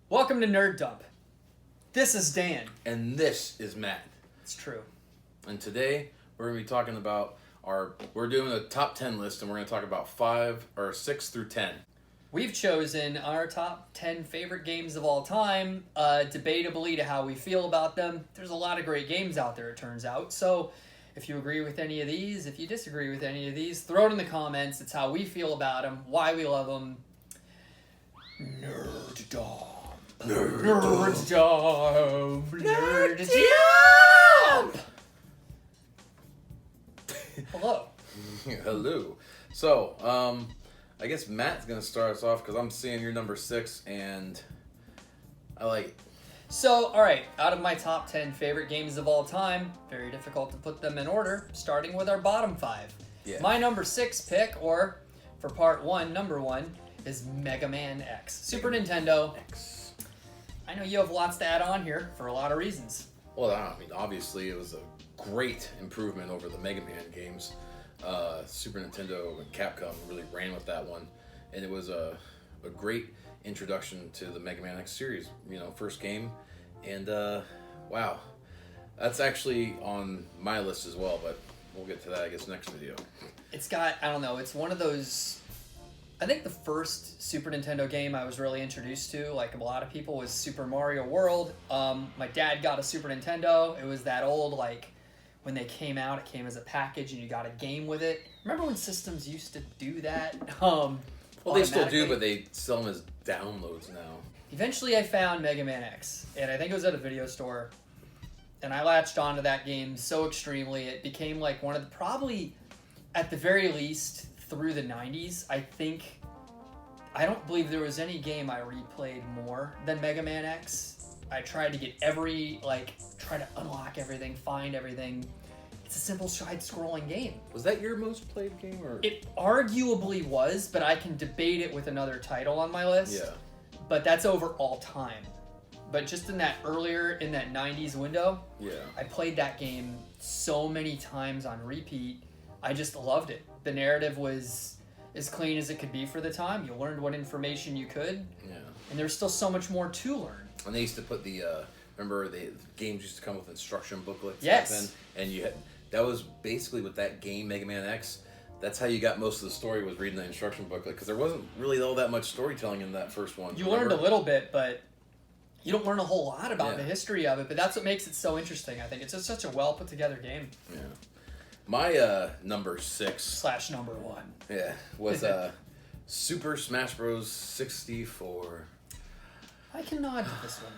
Welcome to Nerd Dump. This is Dan. And this is Matt. It's true. And today we're going to be talking about we're doing a top 10 list, and we're going to talk about 6 through 10. We've chosen our top 10 favorite games of all time, debatably to how we feel about them. There's a lot of great games out there, it turns out. So if you agree with any of these, if you disagree with any of these, throw it in the comments. It's how we feel about them, why we love them. Nerd Dump. Nerd Dump. Nerd Dump. Hello. Hello. So, I guess Matt's going to start us off because I'm seeing your number 6, and I like it. So, alright, out of my top 10 favorite games of all time, very difficult to put them in order, starting with our bottom 5. Yeah. My number 6 pick, or for part 1, number 1, is Mega Man X. Super Nintendo. X. I know you have lots to add on here for a lot of reasons. Well, I mean, obviously it was a great improvement over the Mega Man games. Super Nintendo and Capcom really ran with that one, and it was a great introduction to the Mega Man X series, first game, and wow, that's actually on my list as well, but we'll get to that, I guess, next video. It's got, I don't know, it's one of those, I think the first Super Nintendo game I was really introduced to, like a lot of people, was Super Mario World. My dad got a Super Nintendo. It was that old, like, when they came out, it came as a package and you got a game with it. Remember when systems used to do that? Well, they still do, but they sell them as downloads now. Eventually I found Mega Man X, and I think it was at a video store, and I latched onto that game so extremely. It became like one of the, probably, at the very least, through the 90s, I don't believe there was any game I replayed more than Mega Man X. I tried to get try to unlock everything, find everything. It's a simple side-scrolling game. Was that your most played game, or? It arguably was, but I can debate it with another title on my list. Yeah. But that's over all time. But just in that 90s window, Yeah. I played that game so many times on repeat. I just loved it. The narrative was as clean as it could be for the time. You learned what information you could. Yeah. And there's still so much more to learn. And they used to put remember the games used to come with instruction booklets. Yes. Back then, and that was basically with that game, Mega Man X. That's how you got most of the story, was reading the instruction booklet, because there wasn't really all that much storytelling in that first one. You learned a little bit, but you don't learn a whole lot about the history of it. But that's what makes it so interesting. I think it's just such a well put together game. Yeah. My number 6 / number 1. Yeah, was Super Smash Bros. 64. I can nod to this one.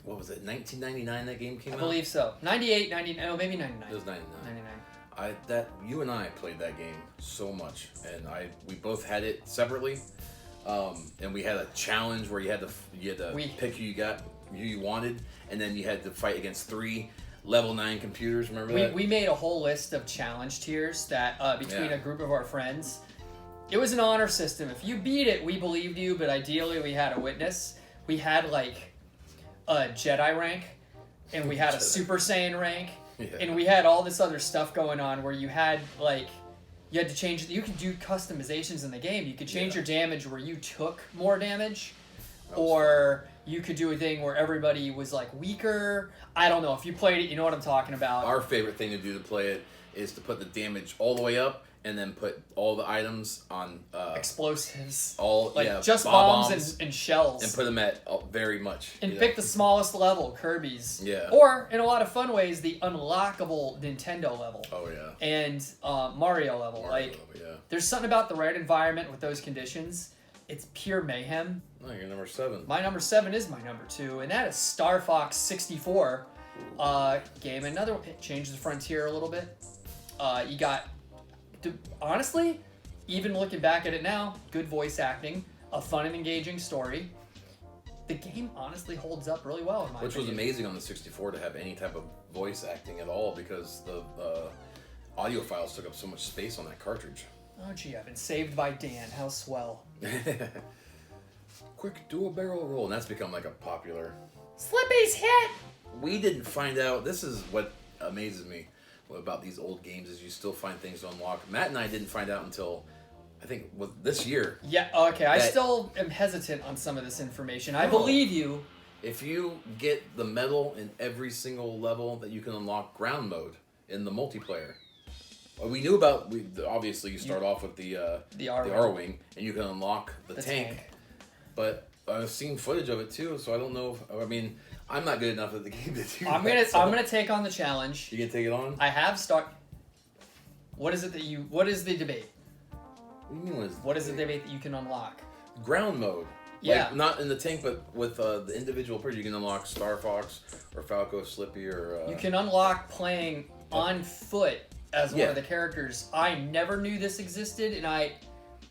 What was it, 1999 that game came out? I believe so. 98, 99, no, maybe 99. It was 99. 99. You and I played that game so much, and we both had it separately, and we had a challenge where you had to pick who you wanted, and then you had to fight against 3 level 9 computers. Remember that? We made a whole list of challenge tiers that between a group of our friends. It was an honor system. If you beat it, we believed you, but ideally we had a witness. We had like a Jedi rank, and we had a Super Saiyan rank, and we had all this other stuff going on where you had to change. You could do customizations in the game. You could change your damage where you took more damage, or you could do a thing where everybody was like weaker. I don't know. If you played it, you know what I'm talking about. Our favorite thing to do to play it is to put the damage all the way up, and then put all the items on explosives, just bombs and shells, and put them at very much. And pick the smallest level, Kirby's. Yeah. Or in a lot of fun ways, the unlockable Nintendo level. Oh yeah. And Mario level. There's something about the right environment with those conditions. It's pure mayhem. Oh, you're number 7. My number 7 is my number 2, and that is Star Fox 64 game. It changed the frontier a little bit. You got, honestly, even looking back at it now, good voice acting, a fun and engaging story. The game honestly holds up really well in my opinion. Which was amazing on the 64 to have any type of voice acting at all, because the audio files took up so much space on that cartridge. Oh gee, I've been saved by Dan. How swell. Quick, do a barrel roll. And that's become like a popular... Slippy's hit! We didn't find out... This is what amazes me about these old games, is you still find things to unlock. Matt and I didn't find out until I think this year. Yeah, okay. I still am hesitant on some of this information. I believe you. If you get the medal in every single level, that you can unlock ground mode in the multiplayer. We knew about. Obviously, you start off with the R-Wing, and you can unlock the tank. But I've seen footage of it too, so I don't know. I'm not good enough at the game to do that. I'm gonna take on the challenge. You gonna take it on? I have start. What is it that you? What is the debate? What do you mean? What is the debate that you can unlock? Ground mode. Yeah. Like, not in the tank, but with the individual person, you can unlock Star Fox or Falco, Slippy, or... You can unlock playing on foot as one of the characters. I never knew this existed, and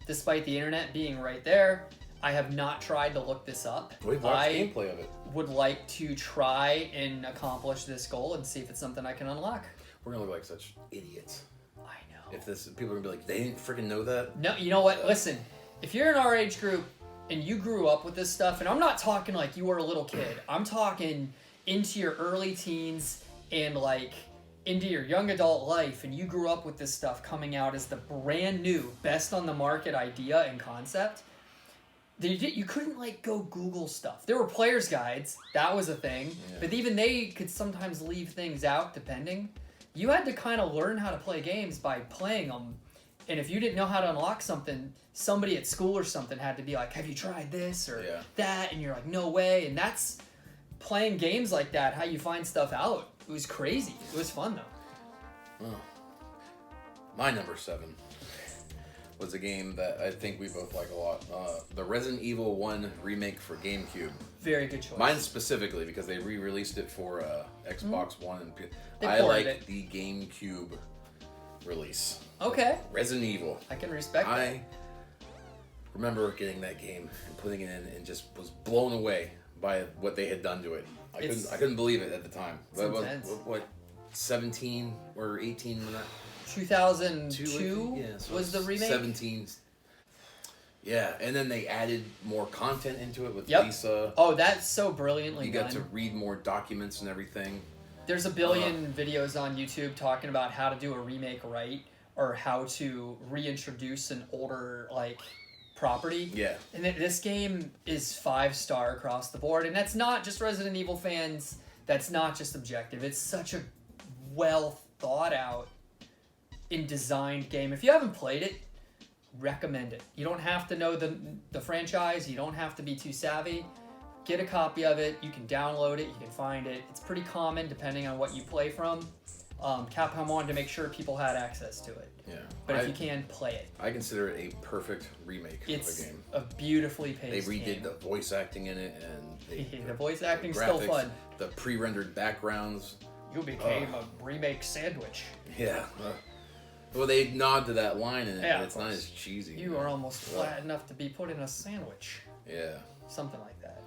despite the internet being right there, I have not tried to look this up. We've watched gameplay of it. Would like to try and accomplish this goal and see if it's something I can unlock. We're gonna look like such idiots. I know. If people are gonna be like, they didn't freaking know that. No, you know what? Listen, if you're in our age group and you grew up with this stuff, and I'm not talking like you were a little kid. I'm talking into your early teens and like into your young adult life, and you grew up with this stuff coming out as the brand new, best on the market idea and concept. You couldn't like go Google stuff. There were player's guides, that was a thing, but even they could sometimes leave things out depending. You had to kind of learn how to play games by playing them, and if you didn't know how to unlock something, somebody at school or something had to be like, have you tried this or that? And you're like, no way. And that's playing games like that, how you find stuff out. It was crazy. It was fun though. Oh. My number 7 was a game that I think we both like a lot. The Resident Evil 1 remake for GameCube. Very good choice. Mine specifically because they re-released it for Xbox One and I like the GameCube release. Okay. Resident Evil. I can respect that. I remember getting that game and putting it in and just was blown away by what they had done to it. I couldn't believe it at the time. But what 17 or 18 when that 2002 was the remake? 17. Yeah, and then they added more content into it with Lisa. Oh, that's so brilliantly done. You got to read more documents and everything. There's a billion videos on YouTube talking about how to do a remake right, or how to reintroduce an older property. Yeah. And this game is 5-star across the board, and that's not just Resident Evil fans. That's not just objective. It's such a well thought out and designed game. If you haven't played it, recommend it. You don't have to know the franchise. You don't have to be too savvy. Get a copy of it. You can download it. You can find it. It's pretty common depending on what you play from. Capcom wanted to make sure people had access to it. Yeah. But if you can, play it. I consider it a perfect remake of the game. It's a beautifully paced game. They redid game. the voice acting in it, and the voice acting's still fun. The pre-rendered backgrounds. You became a remake sandwich. Yeah. Well, they nod to that line in it, but it's not as cheesy. You are almost flat enough to be put in a sandwich. Yeah. Something like that.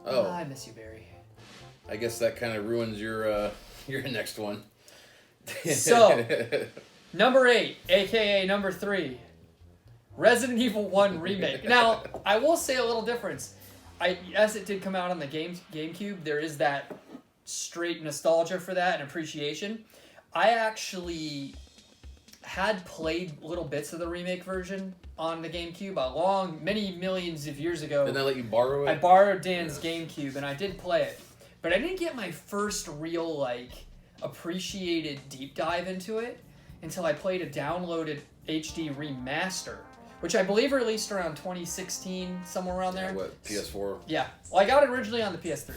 Oh. I miss you, Barry. I guess that kind of ruins your next one. So, number 8, aka number 3, Resident Evil 1 remake. Now, I will say a little difference. As it did come out on the GameCube, there is that straight nostalgia for that and appreciation. I actually had played little bits of the remake version on the GameCube many millions of years ago. Didn't I let you borrow it? I borrowed Dan's GameCube and I did play it. But I didn't get my first real, appreciated deep dive into it until I played a downloaded HD remaster, which I believe released around 2016, somewhere around there. What, PS4? Yeah. Well, I got it originally on the PS3.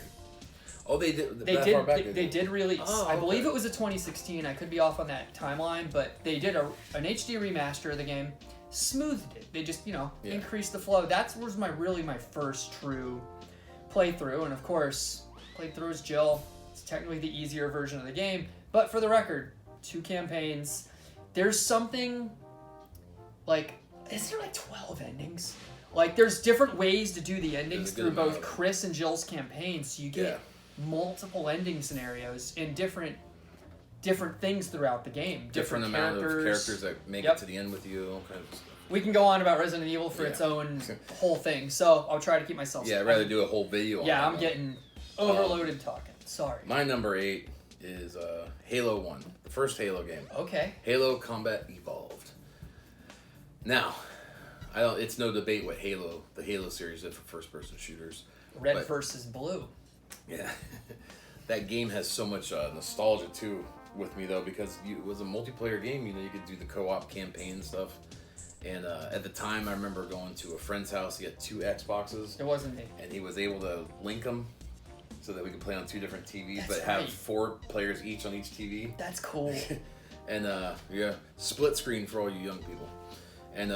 Oh, they did. They did release. Oh, okay. I believe it was a 2016. I could be off on that timeline, but they did an HD remaster of the game, smoothed it. They just increased the flow. That was my first true playthrough, and of course, played through as Jill. It's technically the easier version of the game, but for the record, 2 campaigns. There's something is there 12 endings? There's different ways to do the endings through both Chris and Jill's campaigns, so you get multiple ending scenarios and different things throughout the game. Different amount of characters that make it to the end with you, all kinds of stuff. We can go on about Resident Evil for its own whole thing, so I'll try to keep myself. Yeah, I'd rather do a whole video on it. I'm getting overloaded talking. Sorry. My number 8 is Halo 1, the first Halo game. Okay. Halo Combat Evolved. Now, I don't. It's no debate what the Halo series did for first-person shooters. Red versus blue. Yeah, that game has so much nostalgia too with me though, because it was a multiplayer game. You know, you could do the co-op campaign and stuff. And at the time, I remember going to a friend's house. He had 2 Xboxes. It wasn't me. And he was able to link them so that we could play on 2 different TVs, That's but have right. 4 players each on each TV. That's cool. And yeah, split screen for all you young people. And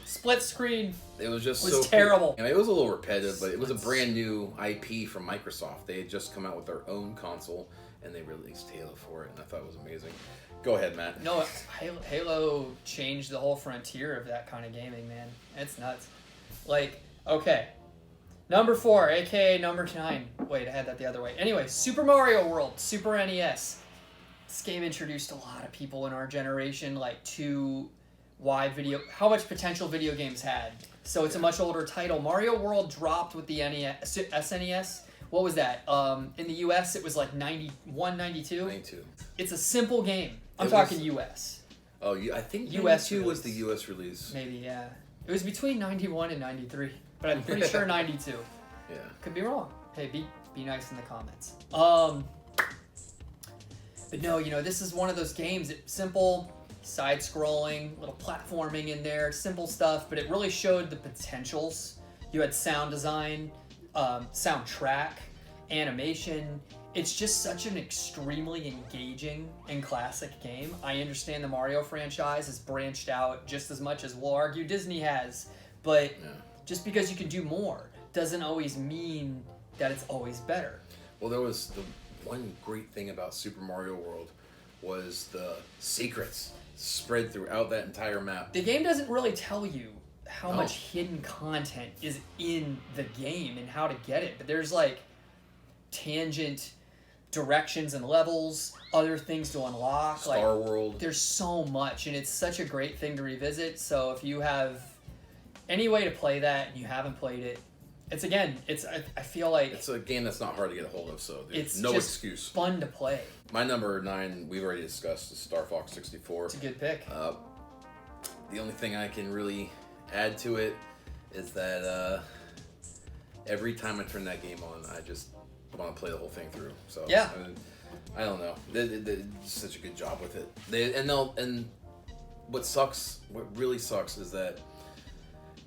Split screen. it was just was so terrible. Cool. I mean, it was a little repetitive, but it was a brand new IP from Microsoft. They had just come out with their own console, and they released Halo for it, and I thought it was amazing. Go ahead, Matt. No, Halo changed the whole frontier of that kind of gaming, man. It's nuts. Like, okay. Number 4, aka number 9. Wait, I had that the other way. Anyway, Super Mario World, Super NES. This game introduced a lot of people in our generation, like, to how much potential video games had. So it's a much older title. Mario World dropped with the SNES. What was that? In the US, it was like 91, 92? 92. It's a simple game. I'm It talking was- US. Oh, I think US 92 was the release. US release. Maybe, yeah. It was between 91 and 93, but I'm pretty sure 92. Yeah. Could be wrong. Hey, be nice in the comments. But no, this is one of those games. It's simple, side-scrolling, little platforming in there, simple stuff, but it really showed the potentials. You had sound design, soundtrack, animation. It's just such an extremely engaging and classic game. I understand the Mario franchise has branched out just as much as we'll argue Disney has, but just because you can do more doesn't always mean that it's always better. Well, there was the one great thing about Super Mario World was the secrets spread throughout that entire map. The game doesn't really tell you how much hidden content is in the game and how to get it, but there's like tangent directions and levels, other things to unlock. Star World. There's so much, and it's such a great thing to revisit. So if you have any way to play that and you haven't played it, I feel like It's a game that's not hard to get a hold of, so there's it's no just excuse. fun to play. My number 9, we've already discussed, is Star Fox 64. It's a good pick. The only thing I can really add to it is that every time I turn that game on, I just want to play the whole thing through. So Yeah. I don't know. They did such a good job with it. And what really sucks is that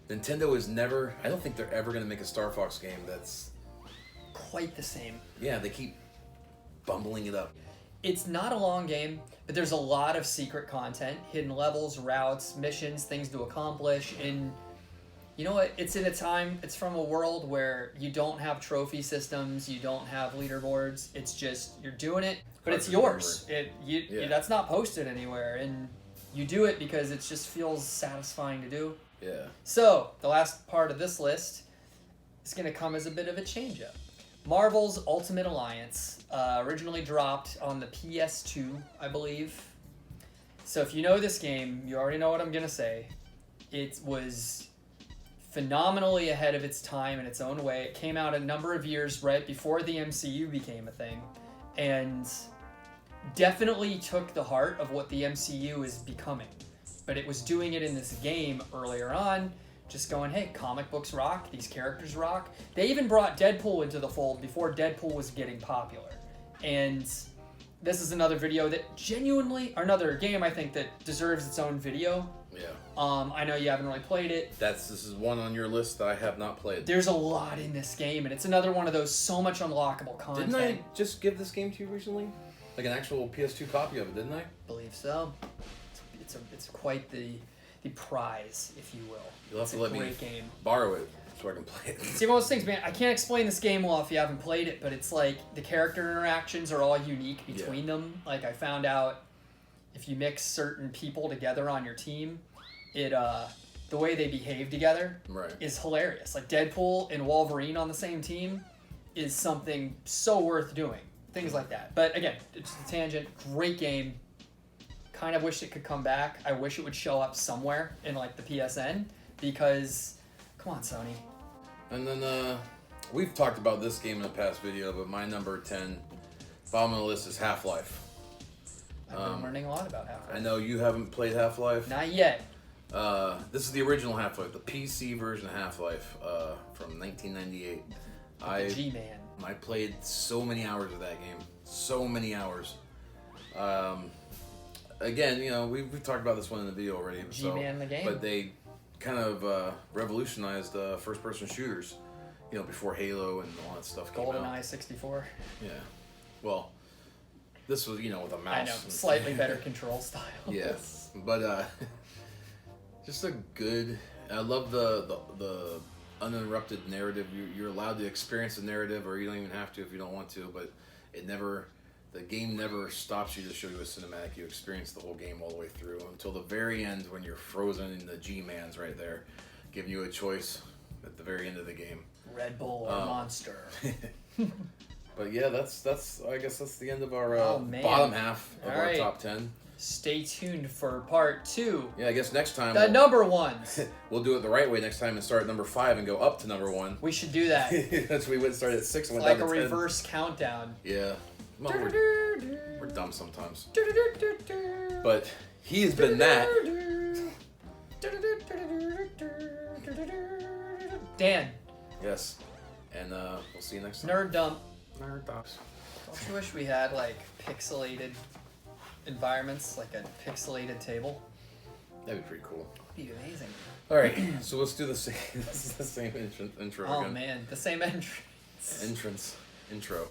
Nintendo is never. I don't think they're ever going to make a Star Fox game that's Quite the same. Yeah, they keep bumbling it up. It's not a long game, but there's a lot of secret content, hidden levels, routes, missions, things to accomplish. And you know what? It's in a time, it's from a world where you don't have trophy systems, you don't have leaderboards. It's just, you're doing it, but it's yours. That's not posted anywhere. And you do it because it just feels satisfying to do. Yeah. So, the last part of this list is going to come as a bit of a change-up. Marvel's Ultimate Alliance, originally dropped on the PS2, I believe. So if you know this game, you already know what I'm going to say. It was phenomenally ahead of its time in its own way. It came out a number of years right before the MCU became a thing, and definitely took the heart of what the MCU is becoming. But it was doing it in this game earlier on, just going, hey, comic books rock, these characters rock. They even brought Deadpool into the fold before Deadpool was getting popular. And this is another video that another game I think that deserves its own video. Yeah. I know you haven't really played it. This is one on your list that I have not played. There's a lot in this game, and it's another one of those so much unlockable content. Didn't I just give this game to you recently? Like an actual PS2 copy of it, didn't I? Believe so. It's quite the prize, if you will. You'll have It's to a let me great game. borrow it so I can play it. See, one of those things, man, I can't explain this game well if you haven't played it, but it's like the character interactions are all unique between them. Like, I found out if you mix certain people together on your team, the way they behave together is hilarious. Like, Deadpool and Wolverine on the same team is something so worth doing. Things like that. But again, it's a tangent. Great game. Kind of wish it could come back. I wish it would show up somewhere in like the PSN because, come on, Sony. And then we've talked about this game in a past video, but my number 10 bottom of the list is Half-Life. I've been learning a lot about Half-Life. I know you haven't played Half-Life. Not yet. This is the original Half-Life, the PC version of Half-Life from 1998. The G-Man. I played so many hours of that game. So many hours. Again, you know, we've talked about this one in the video already. G-Man the game. But they kind of revolutionized first-person shooters, you know, before Halo and all that stuff came out. GoldenEye 64. Yeah. Well, this was, you know, with a mouse. I know, slightly better control style. Yes. But just a good... I love the uninterrupted narrative. You're allowed to experience the narrative, or you don't even have to if you don't want to, but the game never stops you to show you a cinematic. You experience the whole game all the way through until the very end when you're frozen in the G-Man's right there, giving you a choice at the very end of the game. Red Bull or Monster. But yeah, that's I guess that's the end of our bottom half of all our right. top 10. Stay tuned for part 2. Yeah, I guess next time The number ones. we'll do it the right way next time and start at number 5 and go up to number 1. We should do that. That's we went started at 6 and went Like down a to 10. reverse countdown. Yeah. Well, we're dumb sometimes. But he has been that. Dan. Yes. And we'll see you next time. Nerd dump. Nerd Docs. Don't you wish we had like pixelated environments, like a pixelated table? That'd be pretty cool. That'd be amazing. All right, so let's do the same. This is the same intro Oh again. man, the same entrance. Intro.